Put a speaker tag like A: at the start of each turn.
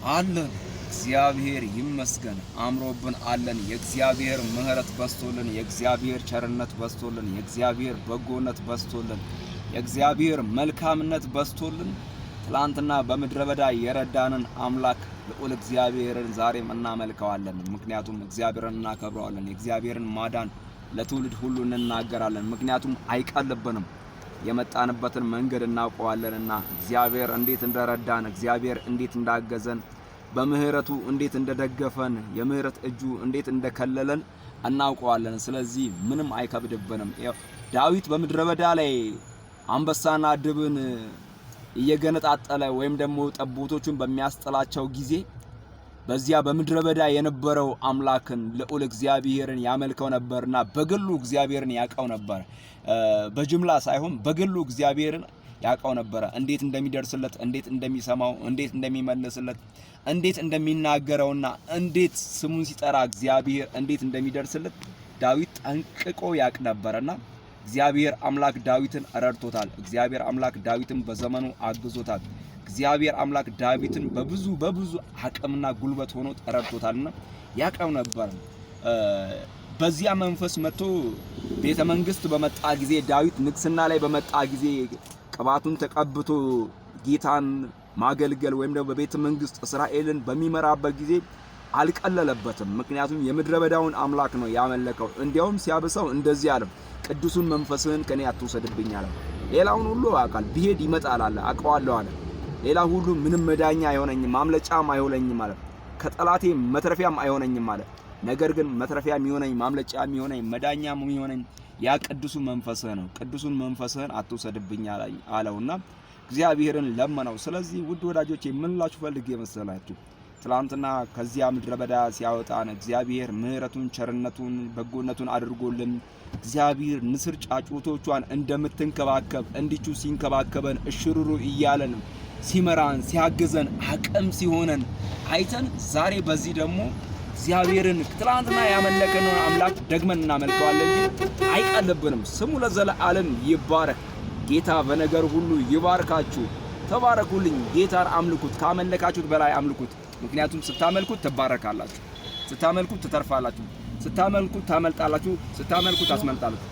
A: አለን እግዚአብሔር ይመስገን አምሮብን አለን። የእግዚአብሔር ምህረት በስቶልን፣ የእግዚአብሔር ቸርነት በስቶልን፣ የእግዚአብሔር በጎነት በስቶልን፣ የእግዚአብሔር መልካምነት በስቶልን ትላንትና በምድረ በዳ የረዳንን አምላክ ልዑል እግዚአብሔርን ዛሬም እናመልከዋለን። ምክንያቱም እግዚአብሔርን እናከብረዋለን። የእግዚአብሔርን ማዳን ለትውልድ ሁሉ እንናገራለን። ምክንያቱም አይቀልብንም። የመጣንበትን መንገድ እናውቀዋለንና እግዚአብሔር እንዴት እንደረዳን፣ እግዚአብሔር እንዴት እንዳገዘን፣ በምህረቱ እንዴት እንደደገፈን፣ የምህረት እጁ እንዴት እንደከለለን እናውቀዋለን። ስለዚህ ምንም አይከብድብንም። ዳዊት በምድረ በዳ ላይ አንበሳና ድብን እየገነጣጠለ ወይም ደግሞ ጠቦቶቹን በሚያስጥላቸው ጊዜ በዚያ በምድረ በዳ የነበረው አምላክን ልዑል እግዚአብሔርን ያመልከው ነበርና በግሉ እግዚአብሔርን ያቀው ነበር። በጅምላ ሳይሆን በግሉ እግዚአብሔርን ያቀው ነበር። እንዴት እንደሚደርስለት፣ እንዴት እንደሚሰማው፣ እንዴት እንደሚመልስለት፣ እንዴት እንደሚናገረውና እንዴት ስሙን ሲጠራ እግዚአብሔር እንዴት እንደሚደርስለት ዳዊት ጠንቅቆ ያቅ ነበርና እግዚአብሔር አምላክ ዳዊትን ረድቶታል። እግዚአብሔር አምላክ ዳዊትን በዘመኑ አግዞታል። እግዚአብሔር አምላክ ዳዊትን በብዙ አቅምና ጉልበት ሆኖ ረድቶታልና ያቀው ነበር። በዚያ መንፈስ መጥቶ ቤተ መንግስት በመጣ ጊዜ ዳዊት ንግስና ላይ በመጣ ጊዜ ቅባቱን ተቀብቶ ጌታን ማገልገል ወይም ደግሞ በቤተ መንግስት እስራኤልን በሚመራበት ጊዜ አልቀለለበትም። ምክንያቱም የምድረ በዳውን አምላክ ነው ያመለከው። እንዲያውም ሲያብሰው እንደዚህ አለ፣ ቅዱሱን መንፈስህን ከኔ አትውሰድብኝ አለ። ሌላውን ሁሉ አውቃል፣ ቢሄድ ይመጣል አለ፣ አውቀዋለሁ አለ። ሌላ ሁሉ ምንም መዳኛ አይሆነኝም፣ ማምለጫም አይሆነኝም ማለት ከጠላቴ መትረፊያም አይሆነኝም ማለት። ነገር ግን መትረፊያም ይሆነኝ፣ ማምለጫም ይሆነኝ፣ መዳኛም ይሆነኝ ያ ቅዱሱ መንፈስህ ነው። ቅዱሱን መንፈስህን አትውሰድብኝ አለውና እግዚአብሔርን ለመነው። ስለዚህ ውድ ወዳጆቼ የምንላችሁ ፈልጌ መሰላችሁ ትላንትና ከዚያ ምድረ በዳ ሲያወጣን እግዚአብሔር ምህረቱን፣ ቸርነቱን፣ በጎነቱን አድርጎልን እግዚአብሔር ንስር ጫጩቶቿን እንደምትንከባከብ እንዲቹ ሲንከባከበን እሽሩሩ እያለን ሲመራን ሲያግዘን አቅም ሲሆነን አይተን ዛሬ በዚህ ደግሞ እግዚአብሔርን ትላንትና ያመለከነው አምላክ ደግመን እናመልከዋለን እንጂ አይቀልብንም። ስሙ ለዘላለም ይባረክ። ጌታ በነገር ሁሉ ይባርካችሁ። ተባረኩልኝ። ጌታን አምልኩት፣ ካመለካችሁት በላይ አምልኩት። ምክንያቱም ስታመልኩት ትባረካላችሁ፣ ስታመልኩት ትተርፋላችሁ፣ ስታመልኩት ታመልጣላችሁ፣ ስታመልኩት ታስመልጣላችሁ።